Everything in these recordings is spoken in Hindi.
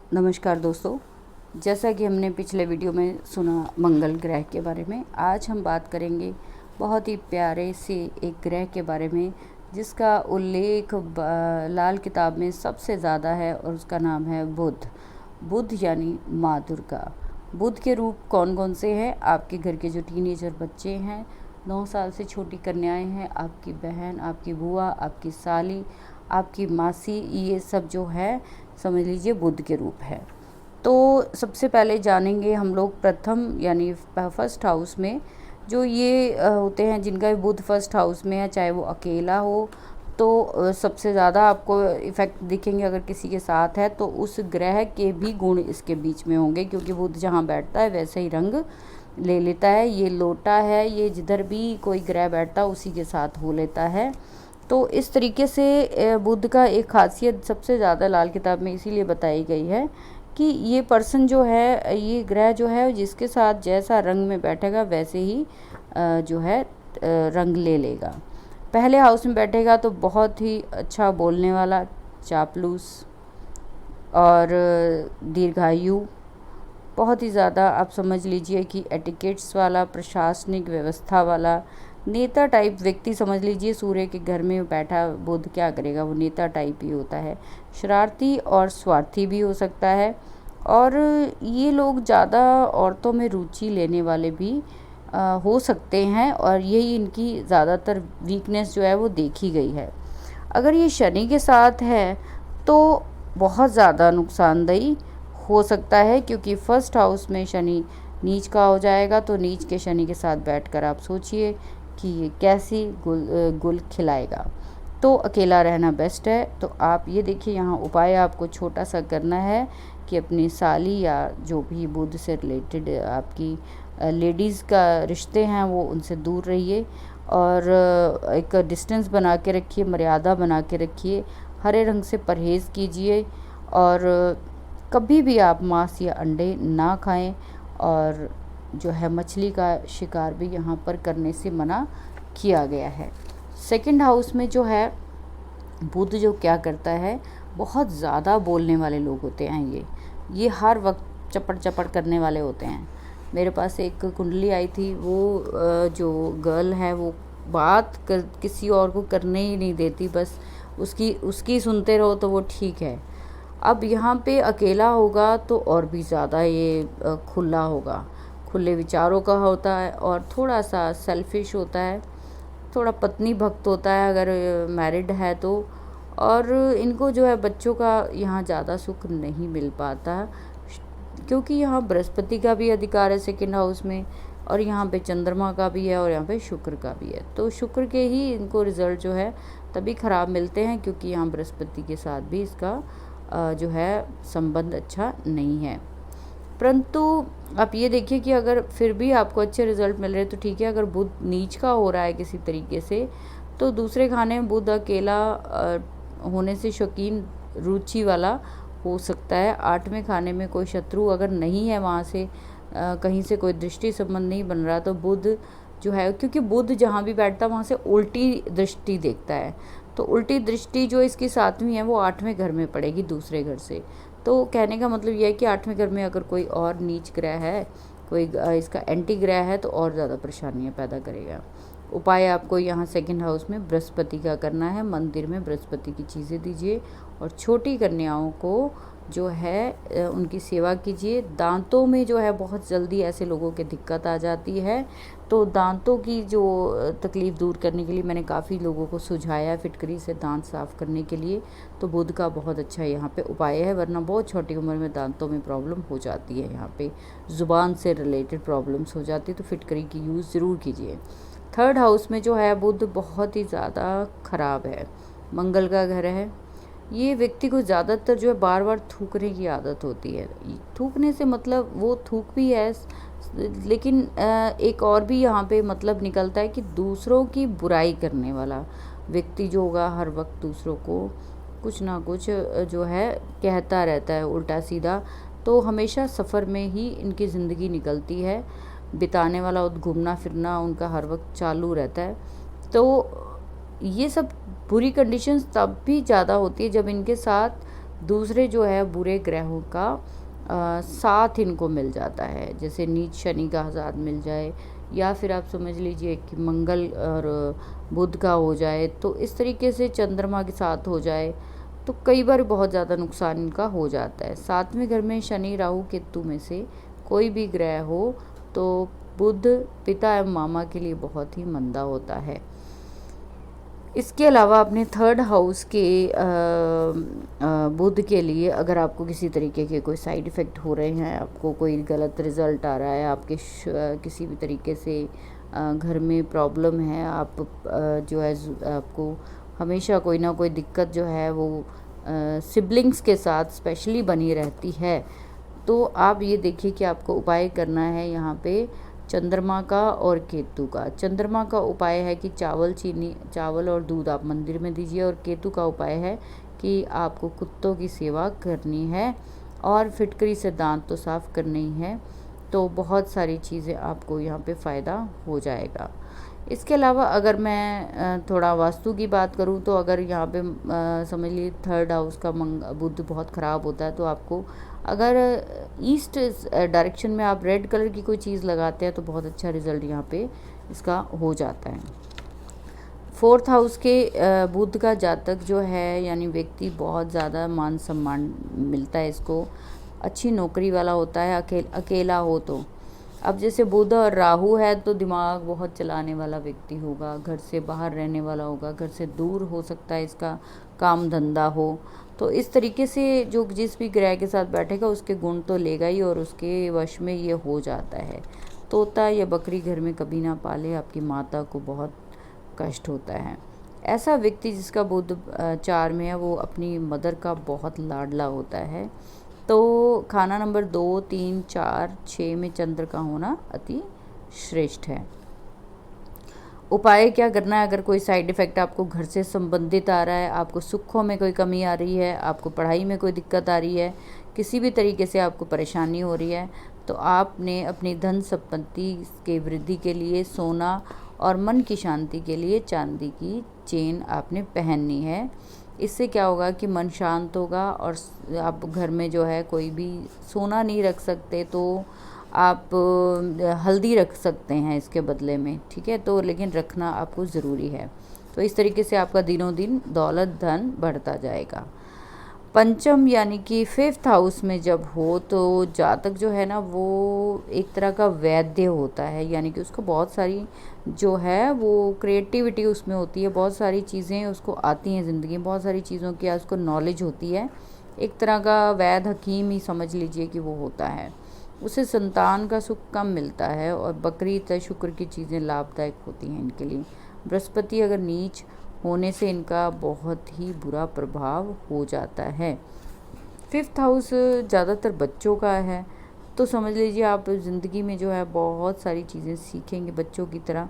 नमस्कार दोस्तों। जैसा कि हमने पिछले वीडियो में सुना मंगल ग्रह के बारे में, आज हम बात करेंगे बहुत ही प्यारे से एक ग्रह के बारे में जिसका उल्लेख लाल किताब में सबसे ज़्यादा है और उसका नाम है बुध। बुध यानी माँ दुर्गा। बुध के रूप कौन कौन से हैं? आपके घर के जो टीनेजर बच्चे हैं, 9 साल से छोटी कन्याएं हैं, आपकी बहन, आपकी बुआ, आपकी साली, आपकी मासी, ये सब जो है समझ लीजिए बुध के रूप है। तो सबसे पहले जानेंगे हम लोग प्रथम यानी फर्स्ट हाउस में जो ये होते हैं जिनका बुध फर्स्ट हाउस में है, चाहे वो अकेला हो तो सबसे ज़्यादा आपको इफ़ेक्ट दिखेंगे। अगर किसी के साथ है तो उस ग्रह के भी गुण इसके बीच में होंगे, क्योंकि बुध जहाँ बैठता है वैसे ही रंग ले लेता है। ये लोटा है, ये जिधर भी कोई ग्रह बैठता है उसी के साथ हो लेता है। तो इस तरीके से बुध का एक खासियत सबसे ज़्यादा लाल किताब में इसीलिए बताई गई है कि ये पर्सन जो है, ये ग्रह जो है, जिसके साथ जैसा रंग में बैठेगा वैसे ही जो है रंग ले लेगा। पहले हाउस में बैठेगा तो बहुत ही अच्छा बोलने वाला, चापलूस और दीर्घायु, बहुत ही ज़्यादा आप समझ लीजिए कि एटिकेट्स वाला, प्रशासनिक व्यवस्था वाला, नेता टाइप व्यक्ति समझ लीजिए। सूर्य के घर में बैठा बुध क्या करेगा, वो नेता टाइप ही होता है। शरारती और स्वार्थी भी हो सकता है, और ये लोग ज़्यादा औरतों में रुचि लेने वाले भी हो सकते हैं, और यही इनकी ज़्यादातर वीकनेस जो है वो देखी गई है। अगर ये शनि के साथ है तो बहुत ज़्यादा नुकसानदेही हो सकता है, क्योंकि फर्स्ट हाउस में शनि नीच का हो जाएगा। तो नीच के शनि के साथ बैठकर आप सोचिए कि ये कैसी गुल खिलाएगा। तो अकेला रहना बेस्ट है। तो आप ये देखिए, यहाँ उपाय आपको छोटा सा करना है कि अपनी साली या जो भी बुध से रिलेटेड आपकी लेडीज़ का रिश्ते हैं वो उनसे दूर रहिए, और एक डिस्टेंस बना के रखिए, मर्यादा बना के रखिए। हरे रंग से परहेज़ कीजिए, और कभी भी आप मांस या अंडे ना खाएं, और जो है मछली का शिकार भी यहाँ पर करने से मना किया गया है। सेकंड हाउस में जो है बुध जो क्या करता है, बहुत ज़्यादा बोलने वाले लोग होते हैं। ये हर वक्त चपड़ चपड़ करने वाले होते हैं। मेरे पास एक कुंडली आई थी, वो जो गर्ल है वो बात किसी और को करने ही नहीं देती, बस उसकी सुनते रहो तो वो ठीक है। अब यहाँ पे अकेला होगा तो और भी ज़्यादा ये खुला होगा, खुले विचारों का होता है, और थोड़ा सा सेल्फिश होता है, थोड़ा पत्नी भक्त होता है अगर मैरिड है तो। और इनको जो है बच्चों का यहाँ ज़्यादा सुख नहीं मिल पाता, क्योंकि यहाँ बृहस्पति का भी अधिकार है सेकंड हाउस में, और यहाँ पे चंद्रमा का भी है, और यहाँ पे शुक्र का भी है। तो शुक्र के ही इनको रिज़ल्ट जो है तभी ख़राब मिलते हैं, क्योंकि यहाँ बृहस्पति के साथ भी इसका जो है संबंध अच्छा नहीं है। परंतु आप ये देखिए कि अगर फिर भी आपको अच्छे रिज़ल्ट मिल रहे हैं तो ठीक है। अगर बुध नीच का हो रहा है किसी तरीके से, तो दूसरे खाने में बुध अकेला होने से शौकीन, रुचि वाला हो सकता है। 8वें खाने में कोई शत्रु अगर नहीं है, वहाँ से कहीं से कोई दृष्टि संबंध नहीं बन रहा, तो बुध जो है, क्योंकि बुध जहाँ भी बैठता है वहाँ से उल्टी दृष्टि देखता है, तो उल्टी दृष्टि जो इसकी 7वीं है वो 8वें घर में पड़ेगी दूसरे घर से। तो कहने का मतलब यह है कि 8वें घर में अगर कोई और नीच ग्रह है, कोई इसका एंटी ग्रह है, तो और ज़्यादा परेशानियाँ पैदा करेगा। उपाय आपको यहाँ सेकंड हाउस में बृहस्पति का करना है। मंदिर में बृहस्पति की चीज़ें दीजिए, और छोटी कन्याओं को जो है उनकी सेवा कीजिए। दांतों में जो है बहुत जल्दी ऐसे लोगों की दिक्कत आ जाती है, तो दांतों की जो तकलीफ़ दूर करने के लिए मैंने काफ़ी लोगों को सुझाया है फिटकरी से दांत साफ़ करने के लिए। तो बुध का बहुत अच्छा यहाँ पे उपाय है, वरना बहुत छोटी उम्र में दांतों में प्रॉब्लम हो जाती है। यहाँ पे ज़ुबान से रिलेटेड प्रॉब्लम्स हो जाती है, तो फिटकरी की यूज़ ज़रूर कीजिए। थर्ड हाउस में जो है बुध बहुत ही ज़्यादा ख़राब है, मंगल का घर है। ये व्यक्ति को ज़्यादातर जो है बार बार थूकने की आदत होती है। थूकने से मतलब वो थूक भी है, लेकिन एक और भी यहाँ पे मतलब निकलता है कि दूसरों की बुराई करने वाला व्यक्ति जो होगा, हर वक्त दूसरों को कुछ ना कुछ जो है कहता रहता है उल्टा सीधा। तो हमेशा सफ़र में ही इनकी ज़िंदगी निकलती है, बिताने वाला और घूमना फिरना उनका हर वक्त चालू रहता है। तो ये सब बुरी कंडीशंस तब भी ज़्यादा होती है जब इनके साथ दूसरे जो है बुरे ग्रहों का साथ इनको मिल जाता है, जैसे नीच शनि का साथ मिल जाए, या फिर आप समझ लीजिए कि मंगल और बुध का हो जाए, तो इस तरीके से चंद्रमा के साथ हो जाए, तो कई बार बहुत ज़्यादा नुकसान इनका हो जाता है। सातवें घर में शनि राहु केतु में से कोई भी ग्रह हो तो बुध पिता एवं मामा के लिए बहुत ही मंदा होता है। इसके अलावा अपने थर्ड हाउस के बुध के लिए अगर आपको किसी तरीके के कोई साइड इफ़ेक्ट हो रहे हैं, आपको कोई गलत रिज़ल्ट आ रहा है, आपके किसी भी तरीके से घर में प्रॉब्लम है, आप जो है आपको हमेशा कोई ना कोई दिक्कत जो है वो सिबलिंग्स के साथ स्पेशली बनी रहती है, तो आप ये देखिए कि आपको उपाय करना है यहाँ पे चंद्रमा का और केतु का। चंद्रमा का उपाय है कि चावल और दूध आप मंदिर में दीजिए, और केतु का उपाय है कि आपको कुत्तों की सेवा करनी है और फिटकरी से दांत तो साफ़ करने ही है। तो बहुत सारी चीज़ें आपको यहाँ पे फ़ायदा हो जाएगा। इसके अलावा अगर मैं थोड़ा वास्तु की बात करूँ तो अगर यहाँ पे समझ लीजिए थर्ड हाउस का बुध बहुत ख़राब होता है, तो आपको अगर ईस्ट डायरेक्शन में आप रेड कलर की कोई चीज़ लगाते हैं तो बहुत अच्छा रिज़ल्ट यहाँ पे इसका हो जाता है। फोर्थ हाउस के बुध का जातक जो है यानी व्यक्ति बहुत ज़्यादा मान सम्मान मिलता है इसको, अच्छी नौकरी वाला होता है, अकेला हो तो। अब जैसे बुध और राहु है तो दिमाग बहुत चलाने वाला व्यक्ति होगा, घर से बाहर रहने वाला होगा, घर से दूर हो सकता है इसका काम धंधा हो, तो इस तरीके से जो जिस भी ग्रह के साथ बैठेगा उसके गुण तो लेगा ही और उसके वश में ये हो जाता है। तोता या बकरी घर में कभी ना पाले, आपकी माता को बहुत कष्ट होता है। ऐसा व्यक्ति जिसका बुध 4 में है वो अपनी मदर का बहुत लाडला होता है। तो खाना नंबर 2, 3, 4, 6 में चंद्र का होना अति श्रेष्ठ है। उपाय क्या करना है, अगर कोई साइड इफ़ेक्ट आपको घर से संबंधित आ रहा है, आपको सुखों में कोई कमी आ रही है, आपको पढ़ाई में कोई दिक्कत आ रही है, किसी भी तरीके से आपको परेशानी हो रही है, तो आपने अपनी धन संपत्ति के वृद्धि के लिए सोना और मन की शांति के लिए चांदी की चेन आपने पहननी है। इससे क्या होगा कि मन शांत होगा और आप घर में जो है कोई भी सोना नहीं रख सकते तो आप हल्दी रख सकते हैं इसके बदले में, ठीक है, तो लेकिन रखना आपको ज़रूरी है। तो इस तरीके से आपका दिनों दिन दौलत धन बढ़ता जाएगा। पंचम यानी कि 5th हाउस में जब हो तो जातक जो है ना वो एक तरह का वैद्य होता है, यानी कि उसको बहुत सारी जो है वो क्रिएटिविटी उसमें होती है, बहुत सारी चीज़ें उसको आती हैं ज़िंदगी में, बहुत सारी चीज़ों की उसको नॉलेज होती है, एक तरह का वैद्य हकीम ही समझ लीजिए कि वो होता है। उसे संतान का सुख कम मिलता है और बकरी तथा शुक्र की चीज़ें लाभदायक होती हैं इनके लिए। बृहस्पति अगर नीच होने से इनका बहुत ही बुरा प्रभाव हो जाता है। 5th हाउस ज़्यादातर बच्चों का है, तो समझ लीजिए आप ज़िंदगी में जो है बहुत सारी चीज़ें सीखेंगे बच्चों की तरह,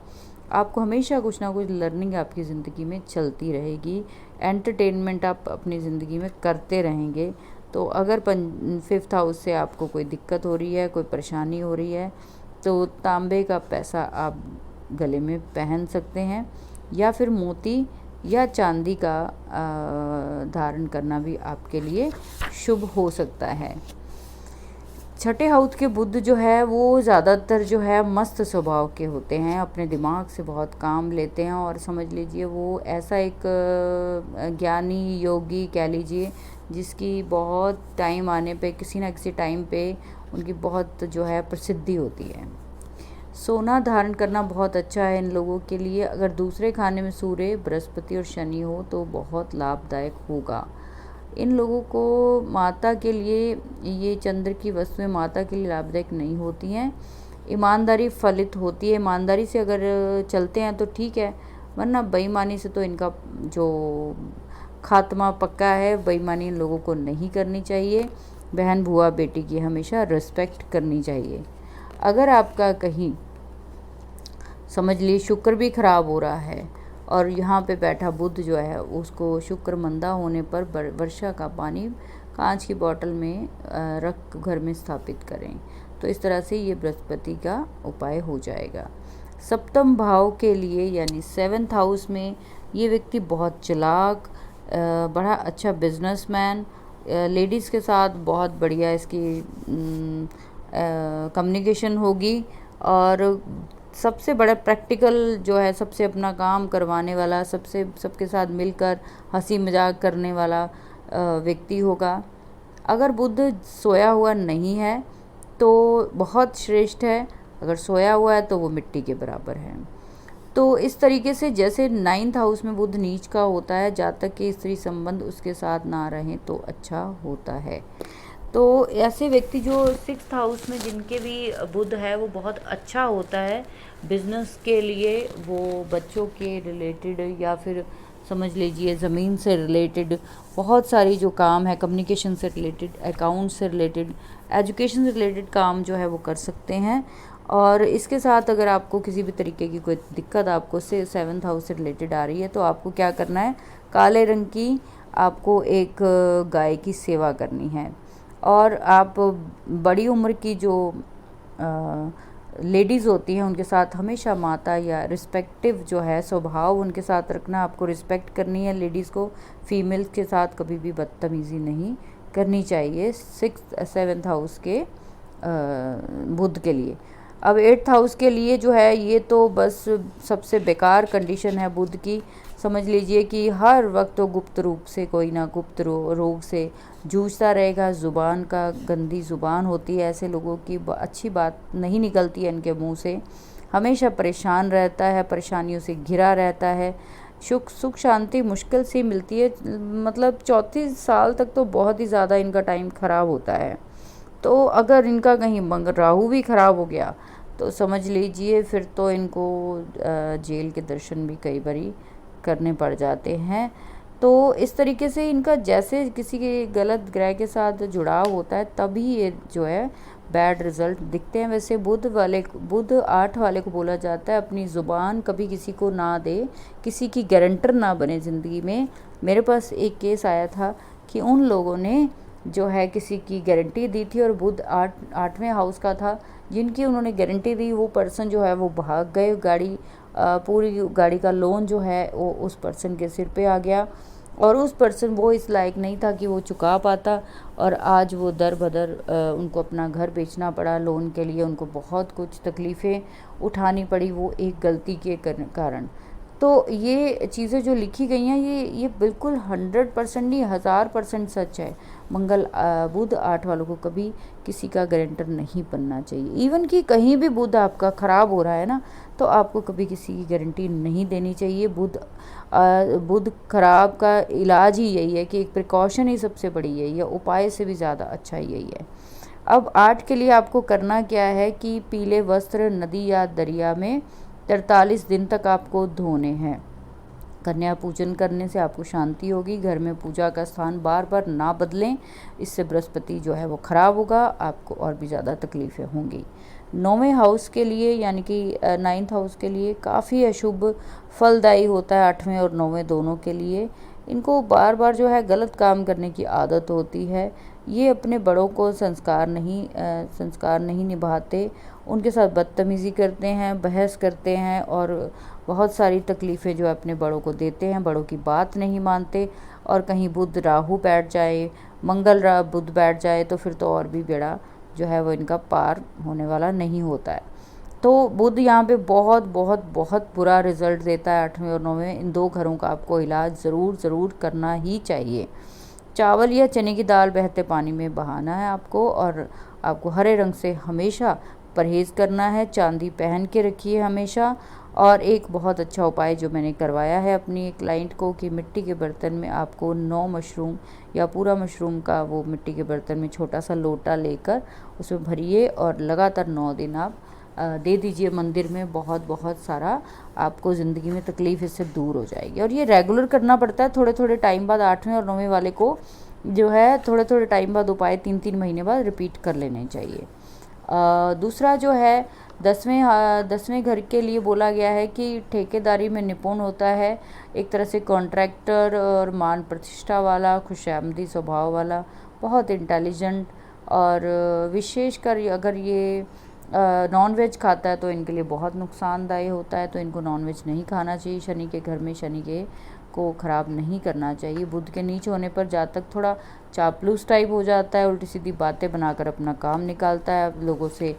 आपको हमेशा कुछ ना कुछ लर्निंग आपकी ज़िंदगी में चलती रहेगी, एंटरटेनमेंट आप अपनी ज़िंदगी में करते रहेंगे। तो अगर 5th हाउस से आपको कोई दिक्कत हो रही है, कोई परेशानी हो रही है, तो तांबे का पैसा आप गले में पहन सकते हैं या फिर मोती या चांदी का धारण करना भी आपके लिए शुभ हो सकता है। छठे हाउस के बुध जो है वो ज़्यादातर जो है मस्त स्वभाव के होते हैं, अपने दिमाग से बहुत काम लेते हैं और समझ लीजिए वो ऐसा एक ज्ञानी योगी कह लीजिए जिसकी बहुत टाइम आने पे किसी ना किसी टाइम पे उनकी बहुत जो है प्रसिद्धि होती है। सोना धारण करना बहुत अच्छा है इन लोगों के लिए। अगर दूसरे खाने में सूर्य, बृहस्पति और शनि हो तो बहुत लाभदायक होगा। इन लोगों को माता के लिए ये चंद्र की वस्तुएं माता के लिए लाभदायक नहीं होती हैं। ईमानदारी फलित होती है, ईमानदारी से अगर चलते हैं तो ठीक है, वरना बेईमानी से तो इनका जो खात्मा पक्का है। बेईमानी इन लोगों को नहीं करनी चाहिए। बहन बुआ बेटी की हमेशा रिस्पेक्ट करनी चाहिए। अगर आपका कहीं समझ लीजिए शुक्र भी खराब हो रहा है और यहाँ पे बैठा बुध जो है उसको शुक्र मंदा होने पर वर्षा का पानी कांच की बोतल में रख घर में स्थापित करें, तो इस तरह से ये बृहस्पति का उपाय हो जाएगा। सप्तम भाव के लिए यानी 7th हाउस में ये व्यक्ति बहुत चालाक, बड़ा अच्छा बिजनेसमैन लेडीज़ के साथ बहुत बढ़िया इसकी कम्युनिकेशन होगी। और सबसे बड़ा प्रैक्टिकल जो है, सबसे अपना काम करवाने वाला, सबके साथ मिलकर हंसी मजाक करने वाला व्यक्ति होगा। अगर बुध सोया हुआ नहीं है तो बहुत श्रेष्ठ है, अगर सोया हुआ है तो वो मिट्टी के बराबर है। तो इस तरीके से जैसे 9th हाउस में बुध नीच का होता है, जब तक कि स्त्री संबंध उसके साथ ना रहें तो अच्छा होता है। तो ऐसे व्यक्ति जो 6th हाउस में जिनके भी बुध है वो बहुत अच्छा होता है बिजनेस के लिए। वो बच्चों के रिलेटेड या फिर समझ लीजिए ज़मीन से रिलेटेड बहुत सारी जो काम है, कम्युनिकेशन से रिलेटेड, अकाउंट से रिलेटेड, एजुकेशन से रिलेटेड काम जो है वो कर सकते हैं। और इसके साथ अगर आपको किसी भी तरीके की कोई दिक्कत आपको से 7th हाउस से रिलेटेड आ रही है तो आपको क्या करना है, काले रंग की आपको एक गाय की सेवा करनी है। और आप बड़ी उम्र की जो लेडीज़ होती हैं उनके साथ हमेशा माता या रिस्पेक्टिव जो है स्वभाव उनके साथ रखना, आपको रिस्पेक्ट करनी है। लेडीज़ को फीमेल्स के साथ कभी भी बदतमीज़ी नहीं करनी चाहिए 7th हाउस के बुध के लिए। अब 8th हाउस के लिए जो है ये तो बस सबसे बेकार कंडीशन है बुध की। समझ लीजिए कि हर वक्त तो गुप्त रूप से कोई ना गुप्त रोग से जूझता रहेगा। ज़ुबान का, गंदी ज़ुबान होती है, ऐसे लोगों की अच्छी बात नहीं निकलती है इनके मुंह से। हमेशा परेशान रहता है, परेशानियों से घिरा रहता है। सुख शांति मुश्किल से मिलती है। मतलब 34 साल तक तो बहुत ही ज़्यादा इनका टाइम ख़राब होता है। तो अगर इनका कहीं राहु भी ख़राब हो गया तो समझ लीजिए फिर तो इनको जेल के दर्शन भी कई बारी करने पड़ जाते हैं। तो इस तरीके से इनका जैसे किसी के गलत ग्रह के साथ जुड़ाव होता है तभी ये जो है बैड रिजल्ट दिखते हैं। वैसे बुध 8 वाले को बोला जाता है अपनी ज़ुबान कभी किसी को ना दे, किसी की गारंटर ना बने ज़िंदगी में। मेरे पास एक केस आया था कि उन लोगों ने जो है किसी की गारंटी दी थी और बुध 8वें हाउस का था, जिनकी उन्होंने गारंटी दी वो पर्सन जो है वो भाग गए। पूरी गाड़ी का लोन जो है वो उस पर्सन के सिर पे आ गया और उस पर्सन वो इस लायक नहीं था कि वो चुका पाता। और आज वो दर बदर उनको अपना घर बेचना पड़ा लोन के लिए। उनको बहुत कुछ तकलीफ़ें उठानी पड़ी वो एक गलती के कारण। तो ये चीज़ें जो लिखी गई हैं ये बिल्कुल 100% नहीं 1000% सच है। बुध 8 वालों को कभी किसी का गारंटर नहीं बनना चाहिए। इवन कि कहीं भी बुध आपका ख़राब हो रहा है ना तो आपको कभी किसी की गारंटी नहीं देनी चाहिए। बुध खराब का इलाज ही यही है कि एक प्रिकॉशन ही सबसे बड़ी यही है, उपाय से भी ज़्यादा अच्छा यही है। अब 8 के लिए आपको करना क्या है कि पीले वस्त्र नदी या दरिया में 43 दिन तक आपको धोने हैं। कन्या पूजन करने से आपको शांति होगी। घर में पूजा का स्थान बार बार ना बदलें, इससे बृहस्पति जो है वो ख़राब होगा, आपको और भी ज़्यादा तकलीफ़ें होंगी। 9वें हाउस के लिए यानी कि 9th हाउस के लिए काफ़ी अशुभ फलदायी होता है 8वें और 9वें दोनों के लिए। इनको बार बार जो है गलत काम करने की आदत होती है। ये अपने बड़ों को संस्कार नहीं निभाते, उनके साथ बदतमीज़ी करते हैं, बहस करते हैं और बहुत सारी तकलीफ़ें जो अपने बड़ों को देते हैं। बड़ों की बात नहीं मानते और कहीं बुध राहु बैठ जाए, बुध बैठ जाए तो फिर तो और भी बेड़ा जो है वो इनका पार होने वाला नहीं होता है। तो बुध यहाँ पे बहुत बहुत बहुत बुरा रिज़ल्ट देता है 8वें और 9वें। इन 2 घरों का आपको इलाज ज़रूर करना ही चाहिए। चावल या चने की दाल बहते पानी में बहाना है आपको और आपको हरे रंग से हमेशा परहेज़ करना है। चांदी पहन के रखिए हमेशा। और एक बहुत अच्छा उपाय जो मैंने करवाया है अपनी एक क्लाइंट को कि मिट्टी के बर्तन में आपको 9 मशरूम या पूरा मशरूम का वो मिट्टी के बर्तन में छोटा सा लोटा लेकर उसमें भरिए और लगातार 9 दिन आप दे दीजिए मंदिर में। बहुत बहुत सारा आपको ज़िंदगी में तकलीफ़ इससे दूर हो जाएगी। और ये रेगुलर करना पड़ता है, थोड़े थोड़े टाइम बाद 8वें और 9वें वाले को जो है थोड़े थोड़े टाइम बाद उपाय 3-3 महीने बाद रिपीट कर लेने चाहिए। दूसरा जो है 10वें घर के लिए बोला गया है कि ठेकेदारी में निपुण होता है, एक तरह से कॉन्ट्रैक्टर और मान प्रतिष्ठा वाला, खुशामदी स्वभाव वाला, बहुत इंटेलिजेंट। और विशेषकर अगर ये नॉन वेज खाता है तो इनके लिए बहुत नुकसानदायी होता है, तो इनको नॉन वेज नहीं खाना चाहिए। शनि के घर में शनि के को ख़राब नहीं करना चाहिए। बुध के नीच होने पर जातक थोड़ा चापलूस टाइप हो जाता है, उल्टी सीधी बातें बनाकर अपना काम निकालता है, लोगों से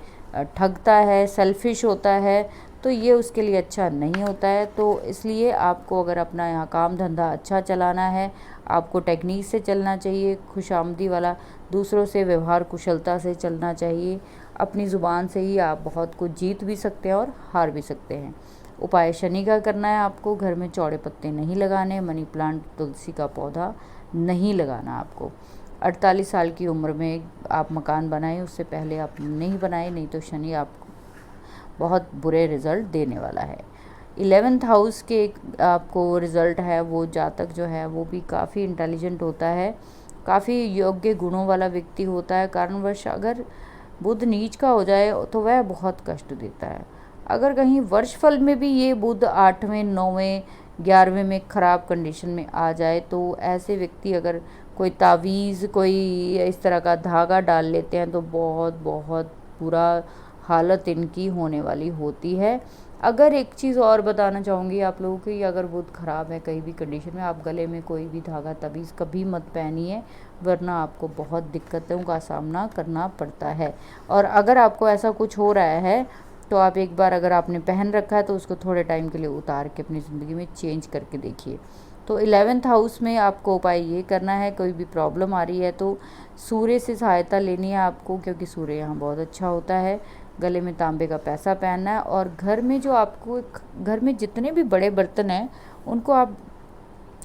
ठगता है, सेल्फिश होता है, तो ये उसके लिए अच्छा नहीं होता है। तो इसलिए आपको अगर अपना यहाँ काम धंधा अच्छा चलाना है, आपको टेक्निक से चलना चाहिए, खुशामदी वाला, दूसरों से व्यवहार कुशलता से चलना चाहिए। अपनी ज़ुबान से ही आप बहुत कुछ जीत भी सकते हैं और हार भी सकते हैं। उपाय शनि का करना है आपको, घर में चौड़े पत्ते नहीं लगाने, मनी प्लांट, तुलसी का पौधा नहीं लगाना आपको। 48 साल की उम्र में आप मकान बनाएं, उससे पहले आप नहीं बनाएं, नहीं तो शनि आपको बहुत बुरे रिज़ल्ट देने वाला है। 11th हाउस के आपको रिज़ल्ट है, वो जातक जो है वो भी काफ़ी इंटेलिजेंट होता है, काफ़ी योग्य गुणों वाला व्यक्ति होता है। कारणवश अगर बुध नीच का हो जाए तो वह बहुत कष्ट देता है। अगर कहीं वर्षफल में भी ये बुध 8वें, 9वें, 11वें में ख़राब कंडीशन में आ जाए तो ऐसे व्यक्ति अगर कोई तावीज़, कोई इस तरह का धागा डाल लेते हैं तो बहुत बहुत बुरा हालत इनकी होने वाली होती है। अगर एक चीज़ और बताना चाहूँगी आप लोगों को, अगर बुध ख़राब है कहीं भी कंडीशन में, आप गले में कोई भी धागा तवीज़ कभी मत पहनिए, वरना आपको बहुत दिक्कतों का सामना करना पड़ता है। और अगर आपको ऐसा कुछ हो रहा है तो आप एक बार अगर आपने पहन रखा है तो उसको थोड़े टाइम के लिए उतार के अपनी ज़िंदगी में चेंज करके देखिए। तो 11th हाउस में आपको उपाय ये करना है, कोई भी प्रॉब्लम आ रही है तो सूर्य से सहायता लेनी है आपको, क्योंकि सूर्य यहाँ बहुत अच्छा होता है। गले में तांबे का पैसा पहनना है, और घर में जो आपको घर में जितने भी बड़े बर्तन हैं उनको आप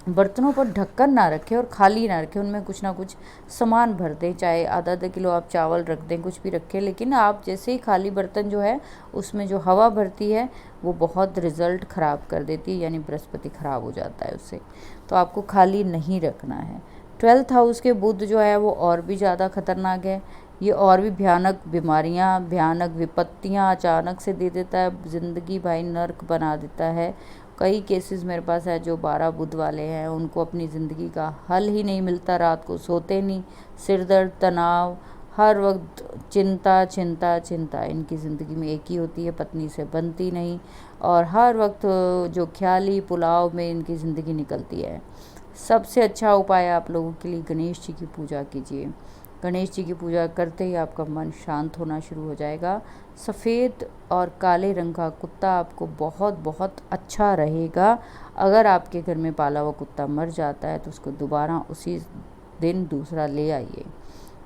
बर्तनों पर ढक्कन ना रखें और खाली ना रखें, उनमें कुछ ना कुछ सामान भर दें, चाहे आधा आधा किलो आप चावल रख दें, कुछ भी रखें, लेकिन आप जैसे ही खाली बर्तन जो है उसमें जो हवा भरती है वो बहुत रिज़ल्ट ख़राब कर देती है, यानी बृहस्पति ख़राब हो जाता है उससे, तो आपको खाली नहीं रखना है। 12th हाउस के बुध जो है वो और भी ज़्यादा खतरनाक है, ये और भी भयानक बीमारियां, भयानक विपत्तियां अचानक से दे देता है, ज़िंदगी भाई नर्क बना देता है। कई केसेस मेरे पास है जो 12 बुध वाले हैं, उनको अपनी ज़िंदगी का हल ही नहीं मिलता, रात को सोते नहीं, सिर दर्द, तनाव, हर वक्त चिंता चिंता चिंता इनकी ज़िंदगी में एक ही होती है, पत्नी से बनती नहीं, और हर वक्त जो ख्याली पुलाव में इनकी ज़िंदगी निकलती है। सबसे अच्छा उपाय आप लोगों के लिए गणेश जी की पूजा कीजिए। गणेश जी की पूजा करते ही आपका मन शांत होना शुरू हो जाएगा। सफ़ेद और काले रंग का कुत्ता आपको बहुत बहुत अच्छा रहेगा। अगर आपके घर में पाला हुआ कुत्ता मर जाता है तो उसको दोबारा उसी दिन दूसरा ले आइए।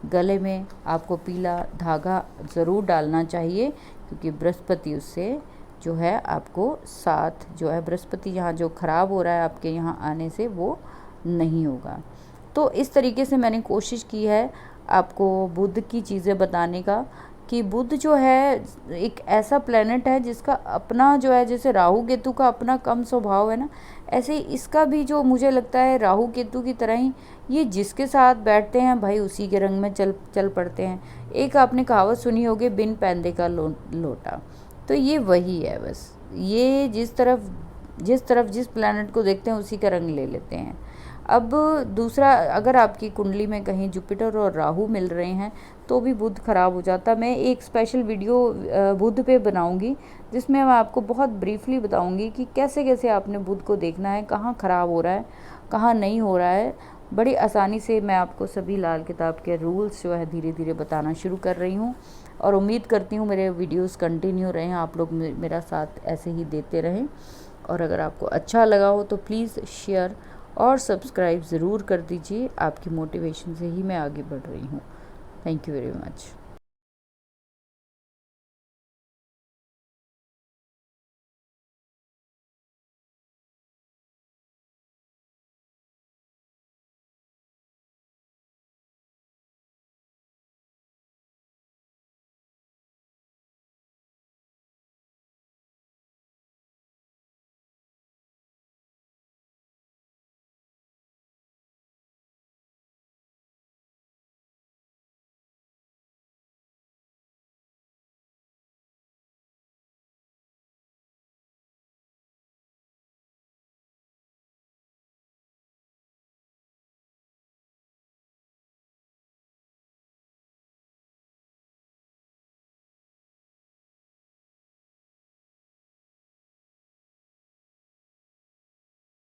गले में आपको पीला धागा ज़रूर डालना चाहिए, क्योंकि बृहस्पति उससे जो है आपको साथ जो है, बृहस्पति यहाँ जो ख़राब हो रहा है आपके यहाँ आने से वो नहीं होगा। तो इस तरीके से मैंने कोशिश की है आपको बुध की चीज़ें बताने का, कि बुध जो है एक ऐसा प्लेनेट है जिसका अपना जो है, जैसे राहु केतु का अपना कम स्वभाव है ना, ऐसे ही इसका भी जो मुझे लगता है राहु केतु की तरह ही, ये जिसके साथ बैठते हैं भाई उसी के रंग में चल पड़ते हैं। एक आपने कहावत सुनी होगी, बिन पैंदे का लोटा, तो ये वही है बस, ये जिस तरफ जिस प्लैनेट को देखते हैं उसी का रंग ले लेते हैं। अब दूसरा, अगर आपकी कुंडली में कहीं जुपिटर और राहु मिल रहे हैं तो भी बुध खराब हो जाता। मैं एक स्पेशल वीडियो बुध पे बनाऊंगी, जिसमें मैं आपको बहुत ब्रीफली बताऊंगी कि कैसे कैसे आपने बुध को देखना है, कहाँ ख़राब हो रहा है, कहाँ नहीं हो रहा है। बड़ी आसानी से मैं आपको सभी लाल किताब के रूल्स जो है धीरे धीरे बताना शुरू कर रही हूँ, और उम्मीद करती हूँ मेरे वीडियोस कंटिन्यू रहें, आप लोग मेरा साथ ऐसे ही देते रहें। और अगर आपको अच्छा लगा हो तो प्लीज़ शेयर और सब्सक्राइब ज़रूर कर दीजिए, आपकी मोटिवेशन से ही मैं आगे बढ़ रही हूँ। Thank you very much.